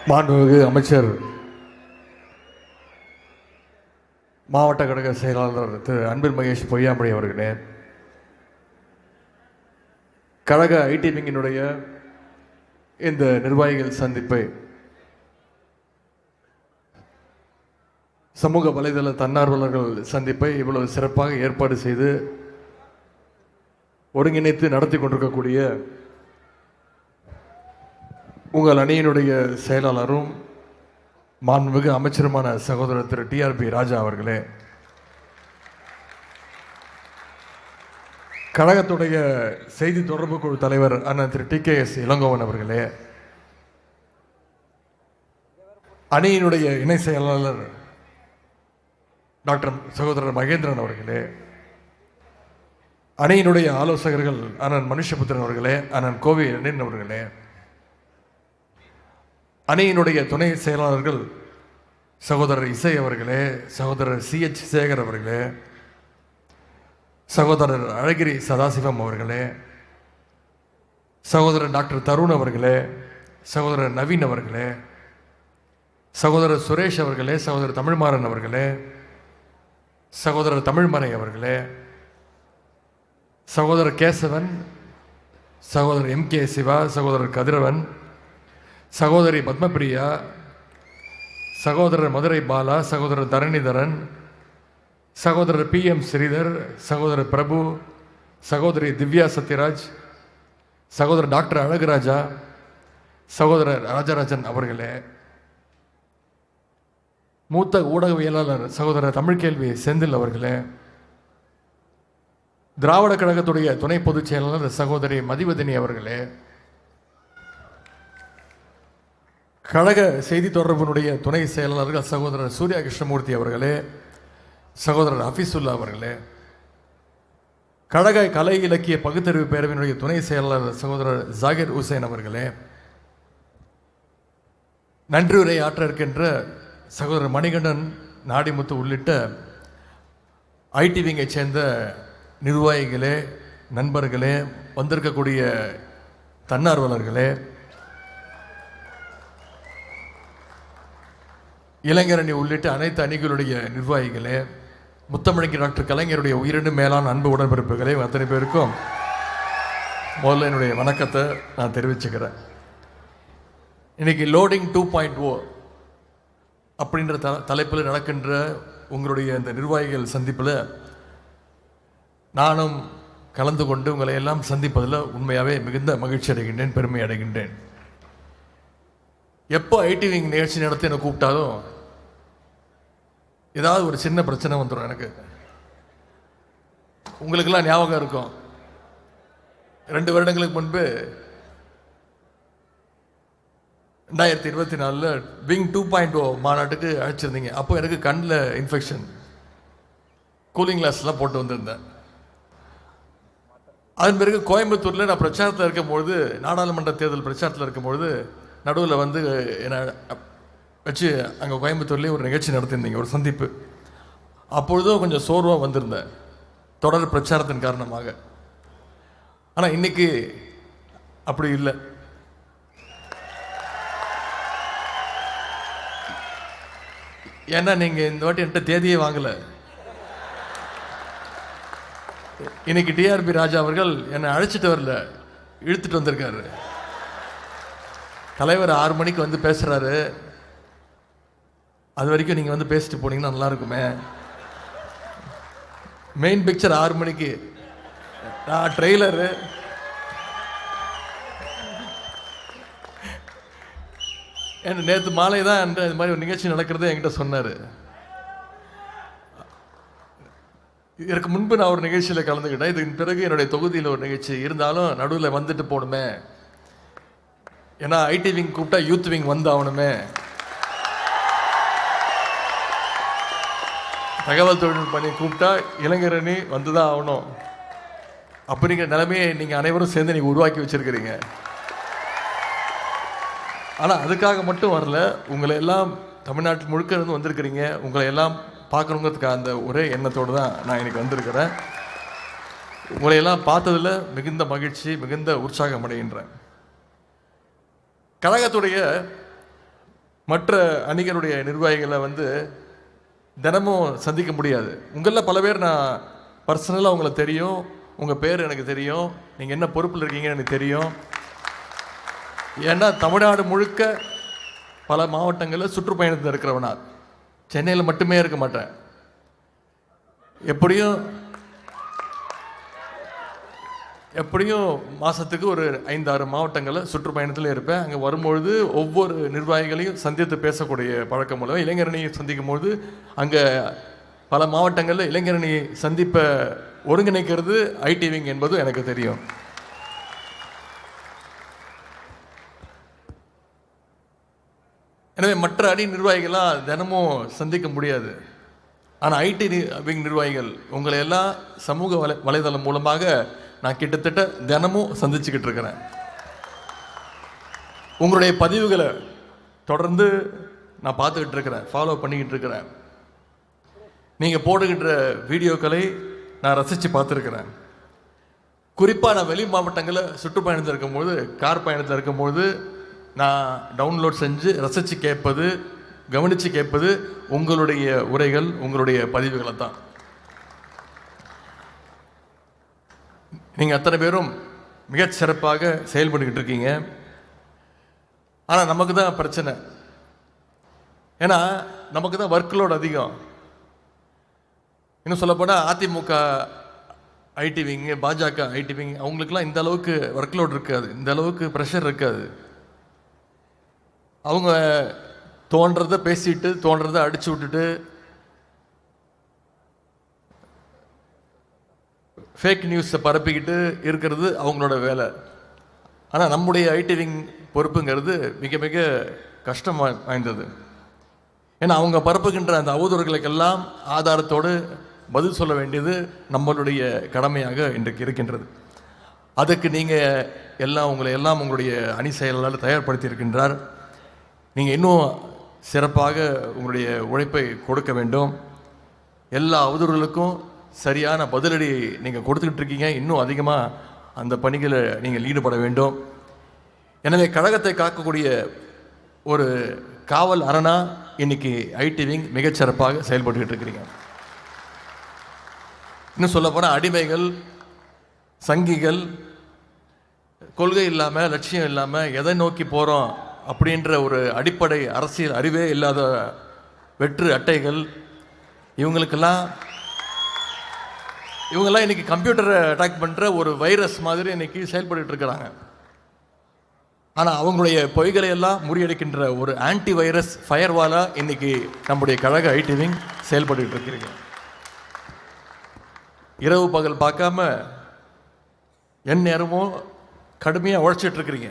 மாண்புமிகு அமைச்சர் மாவட்ட கழக செயலாளர் திரு அன்பில் மகேஷ் பொய்யாமொழி அவர்களே, கழக ஐடி விங்கினுடைய இந்த நிர்வாகிகள் சந்திப்பை சமூக வலைதள தன்னார்வலர்கள் சந்திப்பை இவ்வளவு சிறப்பாக ஏற்பாடு செய்து ஒருங்கிணைத்து நடத்தி கொண்டிருக்கக்கூடிய உங்கள் அணியினுடைய செயலாளரும் மாண்புமிகு அமைச்சருமான சகோதரர் திரு டிஆர்பி ராஜா அவர்களே, கழகத்துடைய செய்தி தொடர்பு குழு தலைவர் அண்ணன் திரு TKS இளங்கோவன் அவர்களே, அணியினுடைய இணை செயலாளர் டாக்டர் சகோதரர் மகேந்திரன் அவர்களே, அணியினுடைய ஆலோசகர்கள் அண்ணன் மனுஷபுத்திரன் அவர்களே, அண்ணன் கோவி அண்ணன் அவர்களே, அணியினுடைய துணை செயலாளர்கள் சகோதரர் இசை அவர்களே, சகோதரர் CH சேகர் அவர்களே, சகோதரர் அழகிரி சதாசிவம் அவர்களே, சகோதரர் டாக்டர் தருண் அவர்களே, சகோதரர் நவீன் அவர்களே, சகோதரர் சுரேஷ் அவர்களே, சகோதரர் தமிழ்மாறன் அவர்களே, சகோதரர் தமிழ்மறை அவர்களே, சகோதரர் கேசவன், சகோதரர் MK சிவா, சகோதரர் கதிரவன், சகோதரி பத்மபிரியா, சகோதரர் மதுரை பாலா, சகோதரர் தரணிதரன், சகோதரர் PM ஸ்ரீதர், சகோதரர் பிரபு, சகோதரி திவ்யா சத்யராஜ், சகோதரர் டாக்டர் அழகுராஜா, சகோதரர் ராஜராஜன் அவர்களே, மூத்த ஊடகவியலாளர் சகோதரர் தமிழ்கேள்வி செந்தில் அவர்களே, திராவிட கழகத்துடைய துணை பொதுச் செயலாளர் சகோதரி மதிவதினி அவர்களே, கழக செய்தி தொடர்பினுடைய துணை செயலாளர்கள் சகோதரர் சூர்யா கிருஷ்ணமூர்த்தி அவர்களே, சகோதரர் ஹஃபீசுல்லா அவர்களே, கழக கலை இலக்கிய பகுத்தறிவு பேரவையினுடைய துணை செயலாளர் சகோதரர் ஜாகிர் ஹுசைன் அவர்களே, நன்றியுரை ஆற்ற இருக்கின்ற சகோதரர் மணிகண்டன் நாடிமுத்து உள்ளிட்ட ஐடி விங்கை சேர்ந்த நிர்வாகிகளே, நண்பர்களே, வந்திருக்கக்கூடிய தன்னார்வலர்களே, இளைஞரணி உள்ளிட்ட அனைத்து அணிகளுடைய நிர்வாகிகளே, முத்தமிழங்கி டாக்டர் கலைஞருடைய உயிரினும் மேலான அன்பு உடன்பிறப்புகளே, அத்தனை பேருக்கும் முதல்ல என்னுடைய வணக்கத்தை நான் தெரிவிச்சுக்கிறேன். இன்னைக்கு லோடிங் 2.0 அப்படின்ற தலைப்பில் நடக்கின்ற உங்களுடைய இந்த நிர்வாகிகள் சந்திப்பில் நானும் கலந்து கொண்டு உங்களை எல்லாம் சந்திப்பதில் உண்மையாகவே மிகுந்த மகிழ்ச்சி அடைகின்றேன், பெருமை அடைகின்றேன். எப்போ ஐடி விங் நிகழ்ச்சி நடத்தி என்னை கூப்பிட்டாலும் ஏதாவது ஒரு சின்ன பிரச்சனை வந்துடும். எனக்கு உங்களுக்கெல்லாம் ஞாபகம் இருக்கும், 2 வருடங்களுக்கு முன்பு 2024 விங் 2.0 மாநாட்டுக்கு அழைச்சிருந்தீங்க. அப்போ எனக்கு கண்ணில் இன்ஃபெக்ஷன், கூலிங் கிளாஸ்லாம் போட்டு வந்திருந்தேன். அதன் பிறகு கோயம்புத்தூரில் நான் பிரச்சாரத்தில் இருக்கும்பொழுது, நாடாளுமன்ற தேர்தல் பிரச்சாரத்தில் இருக்கும்பொழுது நடுவில் வந்து என்னை வச்சு அங்கே கோயம்புத்தூர்லேயே ஒரு நிகழ்ச்சி நடத்தியிருந்தீங்க, ஒரு சந்திப்பு. அப்பொழுதும் கொஞ்சம் சோர்வாக வந்திருந்தேன் தொடர் பிரச்சாரத்தின் காரணமாக. ஆனால் இன்னைக்கு அப்படி இல்லை. ஏன்னா நீங்கள் இந்த வாட்டி என்கிட்ட தேதியே வாங்கலை. இன்னைக்கு டிஆர்பி ராஜா அவர்கள் என்னை அழைச்சிட்டு வரல, இழுத்துட்டு வந்திருக்காரு. தலைவர் 6 மணிக்கு வந்து பேசுகிறாரு, அது வரைக்கும் நீங்கள் வந்து பேசிட்டு போனீங்கன்னா நல்லா இருக்குமே. மெயின் பிக்சர் 6 மணிக்கு, நான் ட்ரெய்லரு, என் நேற்று மாலை தான் இந்த மாதிரி ஒரு நிகழ்ச்சி நடக்கிறத என்கிட்ட சொன்னார். இதற்கு முன்பு நான் ஒரு நிகழ்ச்சியில் கலந்துக்கிட்டேன். இதுக்கு பிறகு என்னுடைய தொகுதியில் ஒரு நிகழ்ச்சி இருந்தாலும் நடுவில் வந்துட்டு போகணுமே, ஏன்னா ஐடி விங் கூப்பிட்டா யூத் விங் வந்து ஆகணுமே, தகவல் தொழில்நுட்ப பணி கூப்பிட்டா இளைஞரணி வந்து தான் ஆகணும். அப்படிங்கிற நிலைமையை நீங்கள் அனைவரும் சேர்ந்து நீங்கள் உருவாக்கி வச்சிருக்கிறீங்க. ஆனால் அதுக்காக மட்டும் வரல, உங்களை எல்லாம் தமிழ்நாட்டில் முழுக்க இருந்து வந்திருக்கிறீங்க, உங்களை எல்லாம் பார்க்கணுங்கிறதுக்காக அந்த ஒரே எண்ணத்தோடு தான் நான் இன்னைக்கு வந்திருக்கிறேன். உங்களையெல்லாம் பார்த்ததில் மிகுந்த மகிழ்ச்சி, மிகுந்த உற்சாகம் அடைகின்றேன். கழகத்துடைய மற்ற அணிகளுடைய நிர்வாகிகளை வந்து தினமும் சந்திக்க முடியாது. உங்களில் பல பேர் நான் பர்சனலாக உங்களை தெரியும், உங்கள் பேர் எனக்கு தெரியும், நீங்கள் என்ன பொறுப்பில் இருக்கீங்கன்னு எனக்கு தெரியும். ஏன்னா தமிழ்நாடு முழுக்க பல மாவட்டங்களில் சுற்றுப்பயணத்தில் இருக்கிறவனா, சென்னையில் மட்டுமே இருக்க மாட்டேன். எப்படியும் மாதத்துக்கு ஒரு 5-6 மாவட்டங்களில் சுற்றுப்பயணத்தில் இருப்பேன். அங்கே வரும்பொழுது ஒவ்வொரு நிர்வாகிகளையும் சந்தித்து பேசக்கூடிய பழக்கம் மூலம் இளைஞரணியை சந்திக்கும் பொழுது அங்கே பல மாவட்டங்களில் இளைஞரணி சந்திப்பை ஒருங்கிணைக்கிறது ஐடி விங் என்பது எனக்கு தெரியும். எனவே மற்ற அணி நிர்வாகிகளாக தினமும் சந்திக்க முடியாது. ஆனால் ஐடி விங் நிர்வாகிகள் உங்களை எல்லாம் சமூக வலைதளம் மூலமாக நான் கிட்டத்தட்ட தினமும் சந்திச்சுக்கிட்டு இருக்கிறேன். உங்களுடைய பதிவுகளை தொடர்ந்து நான் பார்த்துக்கிட்டு இருக்கிறேன், ஃபாலோ பண்ணிக்கிட்டு இருக்கிறேன். நீங்கள் போடுகின்ற வீடியோக்களை நான் ரசித்து பார்த்துருக்கிறேன். குறிப்பாக நான் வெளி மாவட்டங்களில் சுற்றுப்பயணத்தில் இருக்கும்போது, கார் பயணத்தில் இருக்கும்போது நான் டவுன்லோட் செஞ்சு ரசித்து கேட்பது, கவனித்து கேட்பது உங்களுடைய உரைகள், உங்களுடைய பதிவுகளை தான். நீங்கள் அத்தனை பேரும் மிகச் சிறப்பாக செயல்பட்டுக்கிட்டு இருக்கீங்க. ஆனால் நமக்கு தான் பிரச்சனை. ஏன்னா நமக்கு தான் ஒர்க்லோட் அதிகம். இன்னும் சொல்லப்போனால் அதிமுக ஐடி விங், பாஜக ஐடி விங் அவங்களுக்கெல்லாம் இந்த அளவுக்கு ஒர்க்லோட் இருக்காது, இந்த அளவுக்கு ப்ரெஷர் இருக்காது. அவங்க தோன்றதை பேசிட்டு தோன்றதை அடிச்சு விட்டுட்டு ஃபேக் நியூஸை பரப்பிக்கிட்டு இருக்கிறது அவங்களோட வேலை. ஆனால் நம்முடைய ஐடி விங் பொறுப்புங்கிறது மிக மிக கஷ்டம் வாய்ந்தது. ஏன்னா அவங்க பரப்புகின்ற அந்த அவதூறுகளுக்கெல்லாம் ஆதாரத்தோடு பதில் சொல்ல வேண்டியது நம்மளுடைய கடமையாக இன்றைக்கு இருக்கின்றது. அதுக்கு நீங்கள் உங்களை எல்லாம் உங்களுடைய அணி செயலாளர் தயார்படுத்தி இருக்கின்றார். நீங்கள் இன்னும் சிறப்பாக உங்களுடைய உழைப்பை கொடுக்க வேண்டும். எல்லா அவதூறுகளுக்கும் சரியான பதிலடி நீங்கள் கொடுத்துக்கிட்டு இருக்கீங்க. இன்னும் அதிகமாக அந்த பணிகளை நீங்கள் ஈடுபட வேண்டும். எனவே கழகத்தை காக்கக்கூடிய ஒரு காவல் அரணா இன்னைக்கு ஐடி விங் மிகச்சிறப்பாக செயல்பட்டுக்கிட்டு இருக்கிறீங்க. இன்னும் சொல்ல போனால் அடிமைகள், சங்கிகள், கொள்கை இல்லாமல், லட்சியம் இல்லாமல் எதை நோக்கி போகிறோம் அப்படின்ற ஒரு அடிப்படை அரசியல் அறிவே இல்லாத வெற்று அட்டைகள், இவங்கெல்லாம் இன்னைக்கு கம்ப்யூட்டரை அட்டாக் பண்ணுற ஒரு வைரஸ் மாதிரி இன்னைக்கு செயல்பட்டு இருக்கிறாங்க. ஆனால் அவங்களுடைய பொய்களை எல்லாம் முறியடிக்கின்ற ஒரு ஆன்டி வைரஸ் ஃபயர்வாலா இன்னைக்கு நம்முடைய கழக ஐடி விங் செயல்பட்டு இருக்கிறீங்க. இரவு பகல் பார்க்காம என் நேரமும் கடுமையாக உழைச்சிட்டு இருக்கிறீங்க.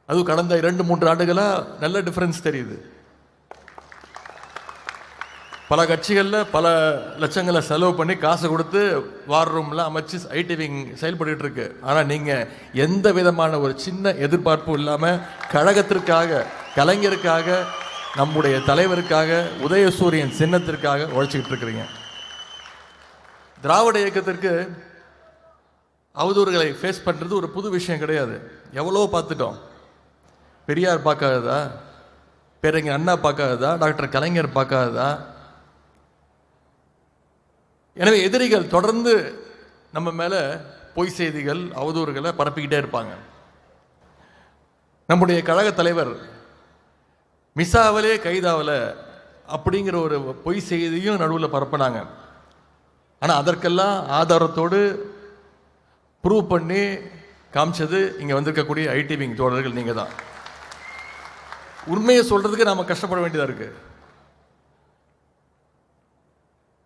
அதுவும் கடந்த 2-3 ஆண்டுகளாக நல்ல டிஃப்ரென்ஸ் தெரியுது. பல கட்சிகளில் பல லட்சங்களை செலவு பண்ணி காசு கொடுத்து வார் ரூம்லாம் அமைச்சு ஐடி விங் செயல்பட்டு இருக்கு. ஆனால் நீங்கள் எந்த விதமான ஒரு சின்ன எதிர்பார்ப்பும் இல்லாமல் கழகத்திற்காக, கலைஞருக்காக, நம்முடைய தலைவருக்காக, உதயசூரியன் சின்னத்திற்காக உழைச்சிக்கிட்டு இருக்கிறீங்க. திராவிட இயக்கத்திற்கு அவதூறுகளை ஃபேஸ் பண்ணுறது ஒரு புது விஷயம் கிடையாது. எவ்வளோ பார்த்துட்டோம். பெரியார் பார்க்காததா, பேரறிஞர் அண்ணா பார்க்காததா, டாக்டர் கலைஞர் பார்க்காததா? எனவே எதிரிகள் தொடர்ந்து நம்ம மேலே பொய் செய்திகள், அவதூறுகளை பரப்பிக்கிட்டே இருப்பாங்க. நம்முடைய கழக தலைவர் மிசாவிலே கைதாவல அப்படிங்கிற ஒரு பொய் செய்தியும் நடுவில் பரப்பினாங்க. ஆனால் அதற்கெல்லாம் ஆதாரத்தோடு ப்ரூவ் பண்ணி காமிச்சது இங்கே வந்திருக்கக்கூடிய ஐடி விங் தோழர்கள் நீங்கள் தான். உண்மையை சொல்கிறதுக்கு நாம் கஷ்டப்பட வேண்டியதாக இருக்குது.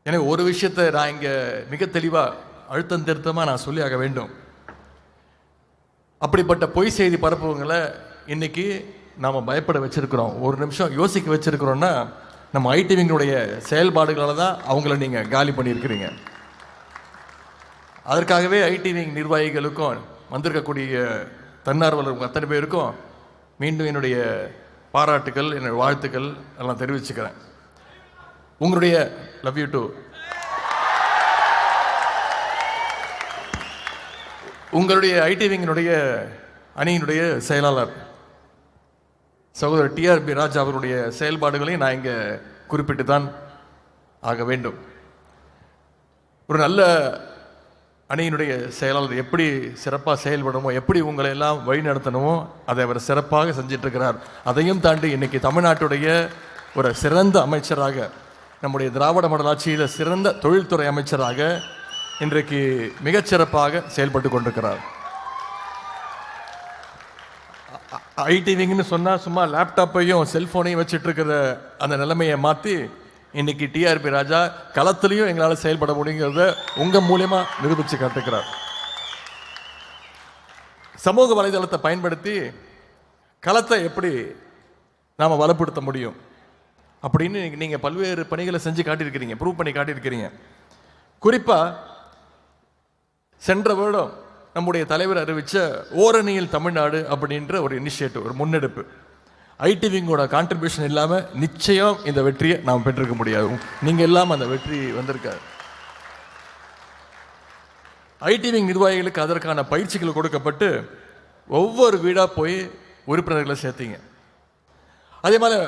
எனவே ஒரு விஷயத்தை நான் இங்கே மிக தெளிவாக அழுத்தம் திருத்தமாக நான் சொல்லி ஆக வேண்டும். அப்படிப்பட்ட பொய் செய்தி பரப்புவங்களை இன்னைக்கு நாம் பயப்பட வச்சிருக்கிறோம். ஒரு நிமிஷம் யோசிக்க வச்சிருக்கிறோன்னா நம்ம ஐடி விங்களுடைய செயல்பாடுகளால் தான் அவங்கள நீங்கள் காலி பண்ணியிருக்கிறீங்க. அதற்காகவே ஐடி விங் நிர்வாகிகளுக்கும் வந்திருக்கக்கூடிய தன்னார்வலர்கள் அத்தனை பேருக்கும் மீண்டும் என்னுடைய பாராட்டுக்கள், என்னுடைய வாழ்த்துக்கள் எல்லாம் தெரிவிச்சுக்கிறேன். உங்களுடைய லவ் யூ டூ. உங்களுடைய ஐடி விங்கினுடைய அணியினுடைய செயலாளர் சகோதரர் டிஆர்பி ராஜா அவருடைய செயல்பாடுகளையும் நான் இங்கே குறிப்பிட்டு தான் ஆக வேண்டும். ஒரு நல்ல அணியினுடைய செயலாளர் எப்படி சிறப்பாக செயல்படணுமோ, எப்படி உங்களை எல்லாம் வழி நடத்தணுமோ அதை அவர் சிறப்பாக செஞ்சிட்ருக்கிறார். அதையும் தாண்டி இன்றைக்கி தமிழ்நாட்டுடைய ஒரு சிறந்த அமைச்சராக, நம்முடைய திராவிட மாடல் ஆட்சியில் சிறந்த தொழில்துறை அமைச்சராக இன்றைக்கு மிகச்சிறப்பாக செயல்பட்டு கொண்டிருக்கிறார். ஐடி விங்னு சொன்னால் சும்மா லேப்டாப்பையும் செல்ஃபோனையும் வச்சுட்டு இருக்கிற அந்த நிலைமையை மாற்றி இன்னைக்கு டிஆர்பி ராஜா களத்திலையும் எங்களால் செயல்பட முடியுங்கிறத உங்கள் மூலியமாக நிரூபித்து காட்டுக்கிறார். சமூக வலைதளத்தை பயன்படுத்தி களத்தை எப்படி நாம் வலுப்படுத்த முடியும் அப்படின்னு நீங்கள் பல்வேறு பணிகளை செஞ்சு காட்டியிருக்கிறீங்க, ப்ரூவ் பண்ணி காட்டியிருக்கிறீங்க. குறிப்பாக சென்ற வருடம் நம்முடைய தலைவர் அறிவித்த ஓரணியில் தமிழ்நாடு அப்படின்ற ஒரு இனிஷியேட்டிவ், ஒரு முன்னெடுப்பு. ஐடி விங்கோட கான்ட்ரிபியூஷன் இல்லாமல் நிச்சயம் இந்த வெற்றியை நாம் பெற்றிருக்க முடியாது. நீங்கள் இல்லாமல் அந்த வெற்றி வந்திருக்காது. ஐடி விங் நிர்வாகிகளுக்கு அதற்கான பயிற்சிகள் கொடுக்கப்பட்டு ஒவ்வொரு வீடாக போய் உறுப்பினர்களை சேர்த்தீங்க. அதே மாதிரி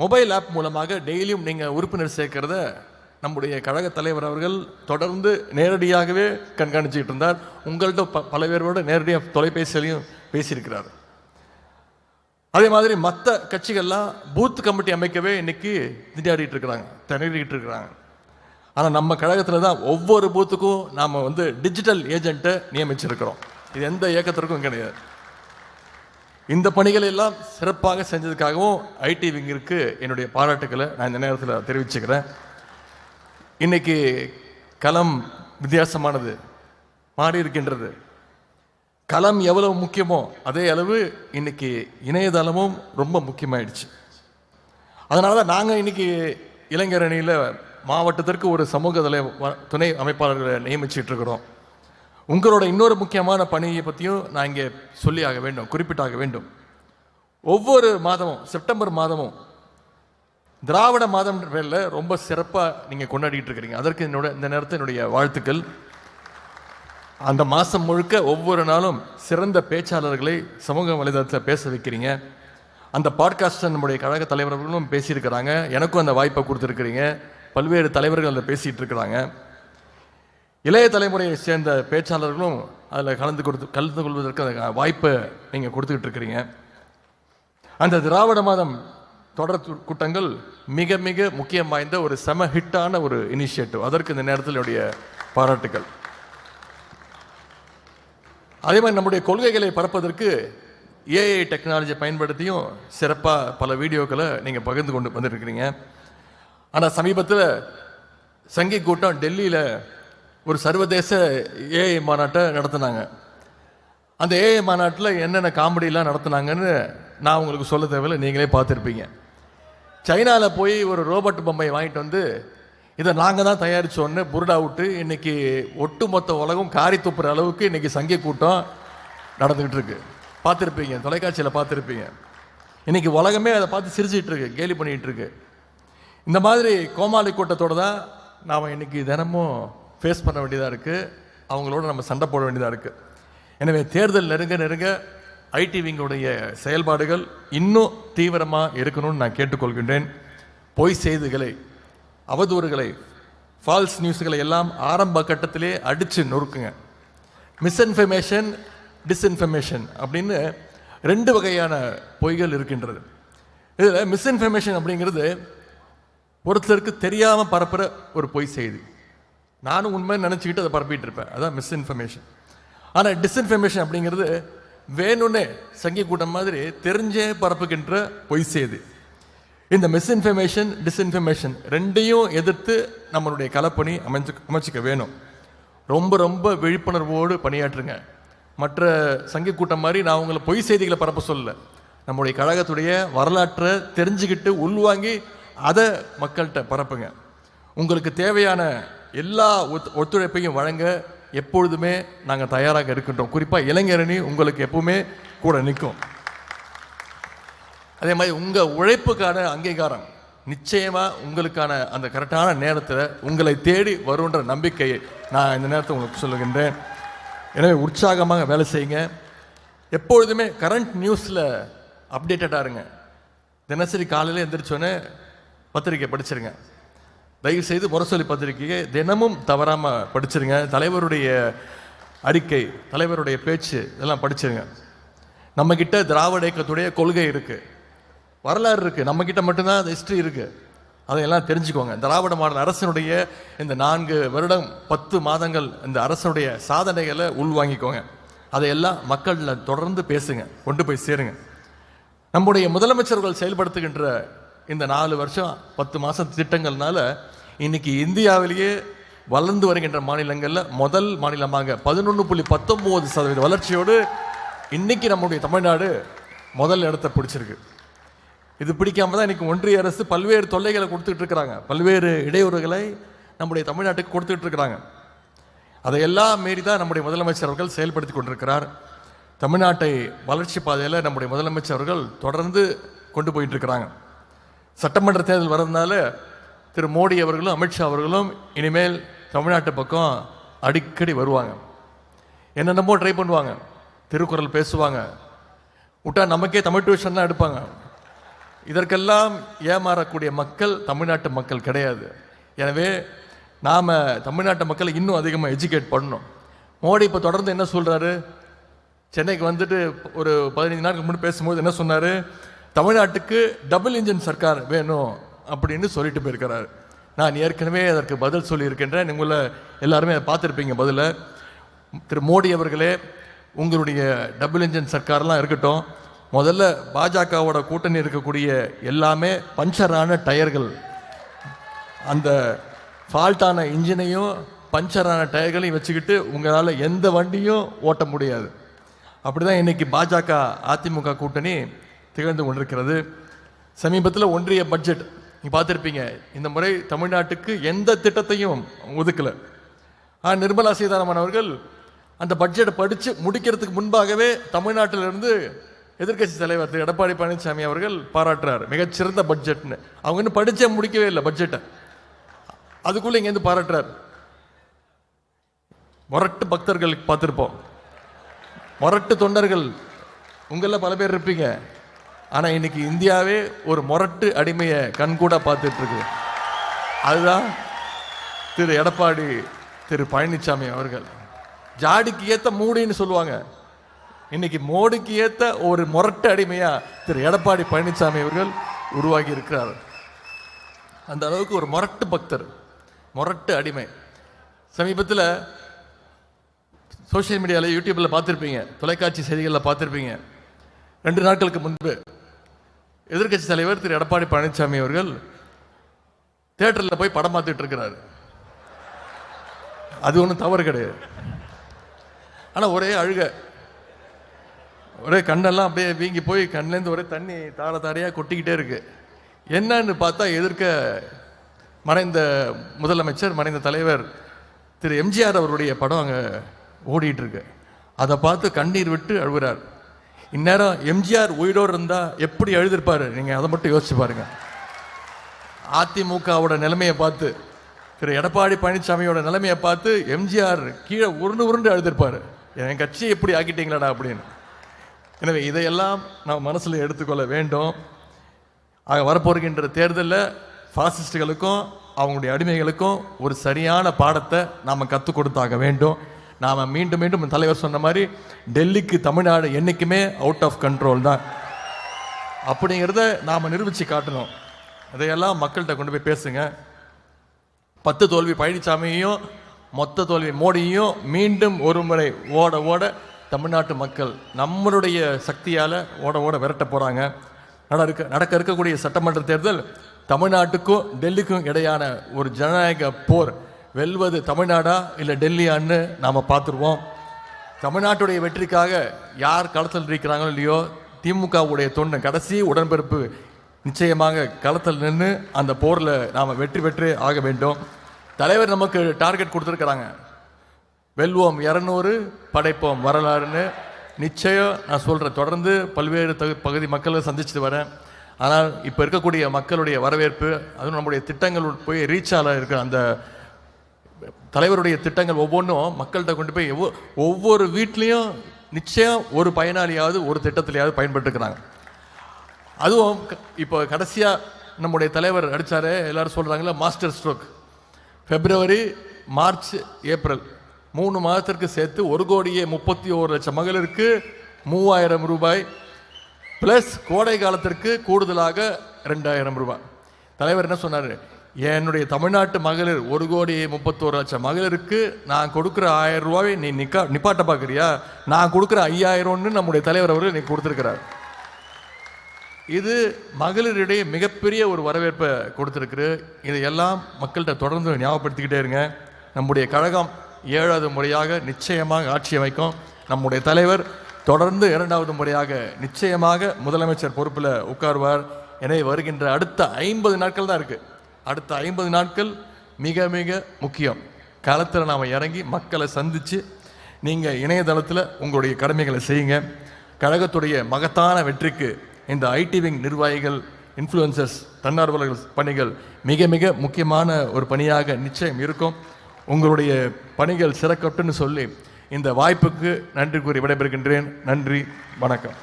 மொபைல் ஆப் மூலமாக டெய்லியும் நீங்கள் உறுப்பினர் சேர்க்கிறத நம்முடைய கழக தலைவர் அவர்கள் தொடர்ந்து நேரடியாகவே கண்காணிச்சுக்கிட்டு இருந்தார். உங்கள்கிட்ட பல பேரோட நேரடியாக தொலைபேசியிலையும் பேசியிருக்கிறார். அதே மாதிரி மற்ற கட்சிகள்லாம் பூத் கமிட்டி அமைக்கவே இன்னைக்கு திண்டாடிட்டு இருக்கிறாங்க, திணறிட்டு இருக்கிறாங்க. ஆனால் நம்ம கழகத்தில் தான் ஒவ்வொரு பூத்துக்கும் நாம் டிஜிட்டல் ஏஜென்ட்டை நியமிச்சிருக்கிறோம். இது எந்த இயக்கத்திற்கும் கிடையாது. இந்த பணிகளை எல்லாம் சிறப்பாக செஞ்சதுக்காகவும் ஐடி விங்கிற்கு என்னுடைய பாராட்டுக்களை நான் இந்த நேரத்தில் தெரிவிச்சுக்கிறேன். இன்னைக்கு களம் வித்தியாசமானது, மாறி இருக்கின்றது. களம் எவ்வளவு முக்கியமோ அதே அளவு இன்னைக்கு இணையதளமும் ரொம்ப முக்கியமாயிடுச்சு. அதனால தான் நாங்கள் இன்னைக்கு இளைஞர் அணியில் மாவட்டத்திற்கு ஒரு சமூக துணை அமைப்பாளர்களை நியமிச்சிட்டு இருக்கிறோம். உங்களோட இன்னொரு முக்கியமான பணியை பற்றியும் நான் இங்கே சொல்லி ஆக வேண்டும், குறிப்பிட்டாக வேண்டும். ஒவ்வொரு மாதமும் செப்டம்பர் மாதமும் திராவிட மாதம் பேரில் ரொம்ப சிறப்பாக நீங்கள் கொண்டாடிட்டு இருக்கிறீங்க. அதற்கு இந்த நேரத்தில் என்னுடைய வாழ்த்துக்கள். அந்த மாதம் முழுக்க ஒவ்வொரு நாளும் சிறந்த பேச்சாளர்களை சமூக வலைதளத்தில் பேச வைக்கிறீங்க. அந்த பாட்காஸ்ட்டை நம்முடைய கழக தலைவர்களும் பேசியிருக்கிறாங்க, எனக்கும் அந்த வாய்ப்பை கொடுத்துருக்கிறீங்க. பல்வேறு தலைவர்கள் அதில் பேசிகிட்டு இருக்கிறாங்க. இளைய தலைமுறையை சேர்ந்த பேச்சாளர்களும் அதில் கலந்து கொள்வதற்கு அந்த வாய்ப்பை நீங்கள் கொடுத்துக்கிட்டு இருக்கிறீங்க. அந்த திராவிட மாதம் தொடர் கூட்டங்கள் மிக மிக முக்கியம் வாய்ந்த ஒரு செம ஹிட்டான ஒரு இனிஷியேட்டிவ். அதற்கு இந்த நேரத்தில் என்னுடைய பாராட்டுக்கள். அதே மாதிரி நம்முடைய கொள்கைகளை பரப்பதற்கு ஏஐ டெக்னாலஜியை பயன்படுத்தியும் சிறப்பாக பல வீடியோக்களை நீங்கள் பகிர்ந்து கொண்டு வந்துருக்கிறீங்க. ஆனால் சமீபத்தில் சங்கி கூட்டம் டெல்லியில் ஒரு சர்வதேச ஏஐ மாநாட்டை நடத்தினாங்க. அந்த ஏஐ மாநாட்டில் என்னென்ன காமெடியெலாம் நடத்தினாங்கன்னு நான் உங்களுக்கு சொல்ல தேவையில்லை, நீங்களே பார்த்துருப்பீங்க. சைனாவில் போய் ஒரு ரோபோட் பொம்மையை வாங்கிட்டு இதை நாங்கள் தான் தயாரித்தோன்னு புருடா விட்டு இன்னைக்கு ஒட்டுமொத்த உலகம் காரி துப்புற அளவுக்கு இன்னைக்கு சங்கி கூட்டம் நடந்துக்கிட்டு இருக்கு. பார்த்துருப்பீங்க, தொலைக்காட்சியில் பார்த்துருப்பீங்க. இன்னைக்கு உலகமே அதை பார்த்து சிரிச்சிட்டு இருக்கு, கேலி பண்ணிகிட்டு இருக்கு. இந்த மாதிரி கோமாளி கூட்டத்தோடு தான் நாம் இன்னைக்கு தினமும் ஃபேஸ் பண்ண வேண்டியதாக இருக்குது, அவங்களோட நம்ம சண்டை போட வேண்டியதாக இருக்குது. எனவே தேர்தல் நெருங்க நெருங்க ஐடி விங்குடைய செயல்பாடுகள் இன்னும் தீவிரமாக இருக்கணும்னு நான் கேட்டுக்கொள்கின்றேன். பொய் செய்திகளை, அவதூறுகளை, ஃபால்ஸ் நியூஸ்களை எல்லாம் ஆரம்ப கட்டத்திலே அடித்து நொறுக்குங்க. மிஸ்இன்ஃபர்மேஷன், டிஸ்இன்ஃபர்மேஷன் அப்படின்னு ரெண்டு வகையான பொய்கள் இருக்கின்றது. இதில் மிஸ்இன்ஃபர்மேஷன் அப்படிங்கிறது ஒருத்தருக்கு தெரியாமல் பரப்புகிற ஒரு பொய் செய்தி. நானும் உண்மை நினச்சிக்கிட்டு அதை பரப்பிட்டு இருப்பேன், அதான் மிஸ்இன்ஃபர்மேஷன். ஆனால் டிஸ்இன்ஃபர்மேஷன் அப்படிங்கிறது வேணும்னே சங்கி கூட்டம் மாதிரி தெரிஞ்சே பரப்புகின்ற பொய் செய்தி. இந்த மிஸ்இன்ஃபர்மேஷன், டிஸ்இன்ஃபர்மேஷன் ரெண்டையும் எதிர்த்து நம்மளுடைய களப்பணி அமைச்சிக்க வேணும். ரொம்ப ரொம்ப விழிப்புணர்வோடு பணியாற்றுங்க. மற்ற சங்கி கூட்டம் மாதிரி நான் உங்களை பொய் செய்திகளை பரப்ப சொல்லலை. நம்முடைய கழகத்துடைய வரலாற்றை தெரிஞ்சுக்கிட்டு உள்வாங்கி அதை மக்கள்கிட்ட பரப்புங்க. உங்களுக்கு தேவையான எல்லா ஒத்துழைப்பையும் வழங்க எப்பொழுதுமே நாங்கள் தயாராக இருக்கின்றோம். குறிப்பாக இளைஞரணி உங்களுக்கு எப்பவுமே கூட நிற்கும். அதே மாதிரி உங்கள் உழைப்புக்கான அங்கீகாரம் நிச்சயமாக உங்களுக்கான அந்த கரெக்டான நேரத்தில் உங்களை தேடி வருன்ற நம்பிக்கையை நான் இந்த நேரத்தில் உங்களுக்கு சொல்லுகின்றேன். எனவே உற்சாகமாக வேலை செய்யுங்க. எப்பொழுதுமே கரண்ட் நியூஸில் அப்டேட்டடாக இருங்க. தினசரி காலையில் எந்திரிச்சோன்னே பத்திரிக்கை படிச்சிருங்க. தயவுசெய்து முரசொலி பத்திரிகையை தினமும் தவறாமல் படிச்சிருங்க. தலைவருடைய அறிக்கை, தலைவருடைய பேச்சு இதெல்லாம் படிச்சிருங்க. நம்மக்கிட்ட திராவிட இயக்கத்துடைய கொள்கை இருக்குது, வரலாறு இருக்குது. நம்மக்கிட்ட மட்டும்தான் அந்த ஹிஸ்ட்ரி இருக்குது. அதையெல்லாம் தெரிஞ்சுக்கோங்க. திராவிட மாடல் அரசனுடைய இந்த 4 வருடம் 10 மாதங்கள் இந்த அரசனுடைய சாதனைகளை உள்வாங்கிக்கோங்க. அதையெல்லாம் மக்களில் தொடர்ந்து பேசுங்க, கொண்டு போய் சேருங்க. நம்முடைய முதலமைச்சர்கள் செயல்படுத்துகின்ற இந்த 4 வருஷம் 10 மாதம் திட்டங்கள்னால இன்னைக்கு இந்தியாவிலேயே வளர்ந்து வருகின்ற மாநிலங்களில் முதல் மாநிலமாக 11.19% வளர்ச்சியோடு இன்னைக்கு நம்முடைய தமிழ்நாடு முதல் இடத்தை பிடிச்சிருக்கு. இது பிடிக்காம தான் இன்னைக்கு ஒன்றிய அரசு பல்வேறு தொல்லைகளை கொடுத்துட்டு இருக்கிறாங்க, பல்வேறு இடையூறுகளை நம்முடைய தமிழ்நாட்டுக்கு கொடுத்துட்டு இருக்கிறாங்க. அதையெல்லாம் மீறி தான் நம்முடைய முதலமைச்சர் அவர்கள் செயல்படுத்தி கொண்டிருக்கிறார். தமிழ்நாட்டை வளர்ச்சி பாதையில் நம்முடைய முதலமைச்சர் அவர்கள் தொடர்ந்து கொண்டு போயிட்டு இருக்கிறாங்க. சட்டமன்ற தேர்தல் வர்றதுனால திரு மோடி அவர்களும் அமித்ஷா அவர்களும் இனிமேல் தமிழ்நாட்டு பக்கம் அடிக்கடி வருவாங்க. என்னென்னமோ ட்ரை பண்ணுவாங்க, திருக்குறள் பேசுவாங்க, விட்டா நமக்கே தமிழ் டியூஷன்லாம் எடுப்பாங்க. இதற்கெல்லாம் ஏமாறக்கூடிய மக்கள் தமிழ்நாட்டு மக்கள் கிடையாது. எனவே நாம் தமிழ்நாட்டு மக்களை இன்னும் அதிகமாக எஜுகேட் பண்ணணும். மோடி இப்போ தொடர்ந்து என்ன சொல்கிறாரு, சென்னைக்கு வந்துட்டு ஒரு 15 நாளுக்கு முன்னாடி பேசும்போது என்ன சொன்னார், தமிழ்நாட்டுக்கு டபுள் இன்ஜின் சர்க்கார் வேணும் அப்படின்னு சொல்லிட்டு போயிருக்கிறாரு. நான் ஏற்கனவே அதற்கு பதில் சொல்லியிருக்கின்றேன். உங்களை எல்லாருமே பார்த்துருப்பீங்க பதிலை. திரு மோடி அவர்களே, உங்களுடைய டபுள் இன்ஜின் சர்க்கார்லாம் இருக்கட்டும், முதல்ல பாஜகவோட கூட்டணி இருக்கக்கூடிய எல்லாமே பஞ்சரான டயர்கள், அந்த ஃபால்ட்டான இன்ஜினையும் பஞ்சரான டயர்களையும் வச்சுக்கிட்டு உங்களால் எந்த வண்டியும் ஓட்ட முடியாது. அப்படி தான் இன்றைக்கி பாஜக அதிமுக கூட்டணி திகழ்ந்து கொண்டிருக்கிறது. சமீபத்தில் ஒன்றிய பட்ஜெட் நீங்கள் பார்த்துருப்பீங்க. இந்த முறை தமிழ்நாட்டுக்கு எந்த திட்டத்தையும் ஒதுக்கலை. ஆனால் நிர்மலா சீதாராமன் அவர்கள் அந்த பட்ஜெட்டை படித்து முடிக்கிறதுக்கு முன்பாகவே தமிழ்நாட்டிலிருந்து எதிர்க்கட்சி தலைவர் திரு எடப்பாடி பழனிசாமி அவர்கள் பாராட்டுறார், மிகச்சிறந்த பட்ஜெட்னு. அவங்க இன்னும் படித்தே முடிக்கவே இல்லை பட்ஜெட்டை, அதுக்குள்ளே இங்கேருந்து பாராட்டுறார். முரட்டு பக்தர்களுக்கு பார்த்துருப்போம், முரட்டு தொண்டர்கள் உங்களில் பல பேர் இருப்பீங்க. ஆனால் இன்னைக்கு இந்தியாவே ஒரு முரட்டு அடிமையை கண்கூட பார்த்துட்டு இருக்கு. அதுதான் திரு எடப்பாடி திரு பழனிசாமி அவர்கள். ஜாடிக்கு ஏற்ற மூடின்னு சொல்லுவாங்க, இன்னைக்கு மோடிக்கு ஏற்ற ஒரு முரட்டு அடிமையா திரு எடப்பாடி பழனிசாமி அவர்கள் உருவாகி இருக்கிறார். அந்த அளவுக்கு ஒரு முரட்டு பக்தர், முரட்டு அடிமை. சமீபத்தில் சோஷியல் மீடியாவில் யூடியூப்பில் பார்த்துருப்பீங்க, தொலைக்காட்சி செய்திகளில் பார்த்துருப்பீங்க. 2 நாட்களுக்கு முன்பு எதிர்க்கட்சி தலைவர் திரு எடப்பாடி பழனிசாமி அவர்கள் தியேட்டரில் போய் படம் பார்த்துட்டு இருக்கிறாரு. அது ஒன்றும் தவறு கிடையாது. ஆனால் ஒரே அழுக, ஒரே கண்ணெல்லாம் அப்படியே வீங்கி போய் கண்ணிலேருந்து ஒரே தண்ணி தார தாரையாக கொட்டிக்கிட்டே இருக்கு. என்னன்னு பார்த்தா எதிர்க்க மறைந்த முதலமைச்சர், மறைந்த தலைவர் திரு எம்ஜிஆர் அவருடைய படம் அங்கே ஓடிட்டு இருக்கு. அதை பார்த்து கண்ணீர் விட்டு அழுகிறார். இந்நேரம் எம்ஜிஆர் உயிரோடு இருந்தால் எப்படி எழுதிருப்பாரு, நீங்கள் அதை மட்டும் யோசிச்சு பாருங்க. அதிமுகவோட நிலைமையை பார்த்து, திரு எடப்பாடி பழனிசாமியோட நிலைமையை பார்த்து எம்ஜிஆர் கீழே உருண்டு எழுதிருப்பாரு, என் கட்சியை எப்படி ஆக்கிட்டீங்களாடா அப்படின்னு. எனவே இதையெல்லாம் நாம் மனசில் எடுத்துக்கொள்ள வேண்டும். ஆக வரப்போகின்ற தேர்தலில் பாசிஸ்டுகளுக்கும் அவங்களுடைய அடிமைகளுக்கும் ஒரு சரியான பாடத்தை நாம் கற்றுக் கொடுத்தாக வேண்டும். நாம் மீண்டும் மீண்டும் தலைவர் சொன்ன மாதிரி டெல்லிக்கு தமிழ்நாடு என்றைக்குமே அவுட் ஆஃப் கண்ட்ரோல் தான் அப்படிங்கிறத நாம் நிரூபித்து காட்டணும். அதையெல்லாம் மக்கள்கிட்ட கொண்டு போய் பேசுங்க. 10 தோல்வி பழனிசாமியையும் மொத்த தோல்வி மோடியையும் மீண்டும் ஒரு முறை ஓட ஓட தமிழ்நாட்டு மக்கள் நம்மளுடைய சக்தியால் ஓட ஓட விரட்ட போகிறாங்க. நடக்க இருக்கக்கூடிய சட்டமன்ற தேர்தல் தமிழ்நாட்டுக்கும் டெல்லிக்கும் இடையான ஒரு ஜனநாயக போர். வெல்வது தமிழ்நாடா இல்லை டெல்லியான்னு நாம் பார்த்துருவோம். தமிழ்நாட்டுடைய வெற்றிக்காக யார் களத்தில் இருக்கிறாங்களோ இல்லையோ, திமுகவுடைய தொண்டு கடைசி உடன்பிறப்பு நிச்சயமாக களத்தில் நின்று அந்த போரில் நாம் வெற்றி பெற்றே ஆக வேண்டும். தலைவர் நமக்கு டார்கெட் கொடுத்துருக்குறாங்க, வெல்வோம் 200 படைப்போம் வரலாறுன்னு. நிச்சயம் நான் சொல்கிறேன், தொடர்ந்து பல்வேறு பகுதி மக்களை சந்திச்சுட்டு வரேன். ஆனால் இப்போ இருக்கக்கூடிய மக்களுடைய வரவேற்பு, அதுவும் நம்முடைய திட்டங்கள் போய் ரீச் ஆக இருக்கிற அந்த தலைவருடைய திட்டங்கள் ஒவ்வொன்றும் மக்கள்கிட்ட கொண்டு போய் ஒவ்வொரு வீட்லேயும் நிச்சயம் ஒரு பயனாளியாவது ஒரு திட்டத்திலேயாவது பயன்பட்டுருக்கிறாங்க. அதுவும் இப்போ கடைசியாக நம்முடைய தலைவர் அடித்தார், எல்லோரும் சொல்கிறாங்களே master stroke. February, March, April 3 மாதத்திற்கு சேர்த்து 1,31,00,000 மகளிருக்கு 3,000 ரூபாய் ப்ளஸ் கோடை காலத்திற்கு கூடுதலாக 2,000 ரூபாய். தலைவர் என்ன சொன்னார், என்னுடைய தமிழ்நாட்டு மகளிர் 1,31,00,000 மகளிருக்கு நான் கொடுக்குற 1000 ரூபாயை நீ நிப்பாட்ட பார்க்குறியா, நான் கொடுக்குற 5,000ன்னு நம்முடைய தலைவர் அவர்கள் இன்னைக்கு கொடுத்துருக்கிறார். இது மகளிரிடையே மிகப்பெரிய ஒரு வரவேற்பை கொடுத்துருக்கு. இதையெல்லாம் மக்கள்கிட்ட தொடர்ந்து ஞாபகப்படுத்திக்கிட்டே இருங்க. நம்முடைய கழகம் 7வது முறையாக நிச்சயமாக ஆட்சி அமைக்கும். நம்முடைய தலைவர் தொடர்ந்து 2வது முறையாக நிச்சயமாக முதலமைச்சர் பொறுப்பில் உட்காருவார். எனவே வருகின்ற அடுத்த 50 நாட்கள் தான் இருக்குது. அடுத்த 50 நாட்கள் மிக மிக முக்கியம். காலத்தில் நாம் இறங்கி மக்களை சந்தித்து நீங்கள் இணையதளத்தில் உங்களுடைய கடமைகளை செய்யுங்க. கழகத்துடைய மகத்தான வெற்றிக்கு இந்த ஐடி விங் நிர்வாகிகள், இன்ஃப்ளூயன்சர்ஸ், தன்னார்வலர்கள் பணிகள் மிக மிக முக்கியமான ஒரு பணியாக நிச்சயம் இருக்கும். உங்களுடைய பணிகள் சிறக்கட்டுன்னு சொல்லி இந்த வாய்ப்புக்கு நன்றி கூறி விடைபெறுகின்றேன். நன்றி, வணக்கம்.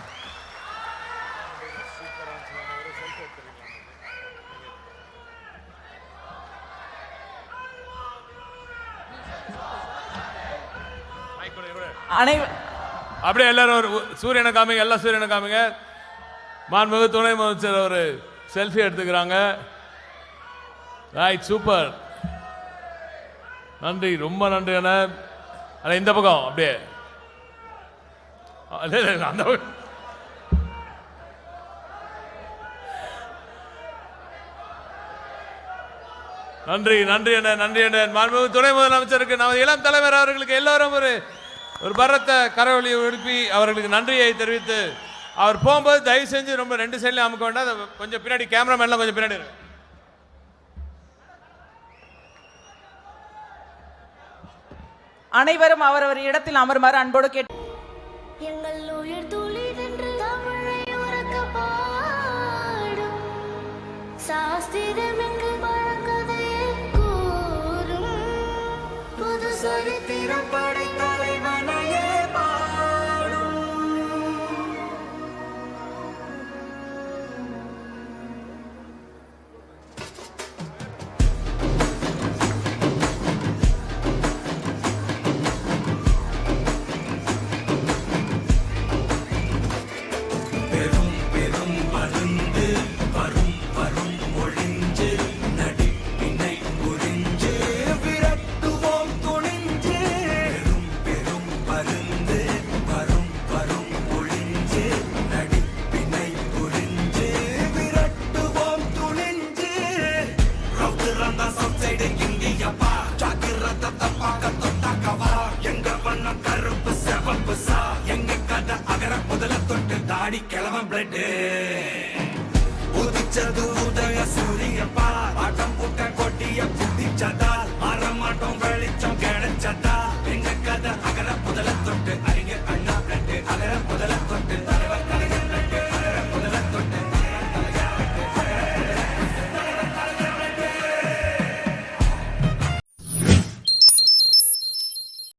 அப்படியே எல்லாரும் ஒரு சூரியனை காமிங்க, எல்லாம் சூரியனை காமிங்க. மாண்புமிகு துணை முதலமைச்சர் ஒரு செல்ஃபி எடுத்துக்கிறாங்க. ரைட், சூப்பர், நன்றி, ரொம்ப நன்றி. அண்ணா இந்த பக்கம் அப்படியே அந்த நன்றி நன்றி அண்ணா, நன்றி அண்ணா. மாண்புமிகு துணை முதலமைச்சருக்கு நமது இளம் தலைவர் அவர்களுக்கு எல்லாரும் ஒரு பரத்த கரவொலி எழுப்பி அவர்களுக்கு நன்றியை தெரிவித்து, அவர் போகும்போது தயவு செஞ்சு ரொம்ப 2 சைட்லையும் அமுக்க வேண்டாம். கொஞ்சம் பின்னாடி கேமராமேன்லாம் கொஞ்சம் பின்னாடி. அனைவரும் அவரவர் இடத்தில் அமருமாறு அன்போடு கேட்டு எங்கள் உயிர் துளிதென்று தமிழை உறக்க பாடும் சாஸ்திரம் எங்கு பழங்கதையை கூறும் புது சரித்திரம் படைத்த தலைவனையே பாடும். கிழவன் பிளட் உதிச்சது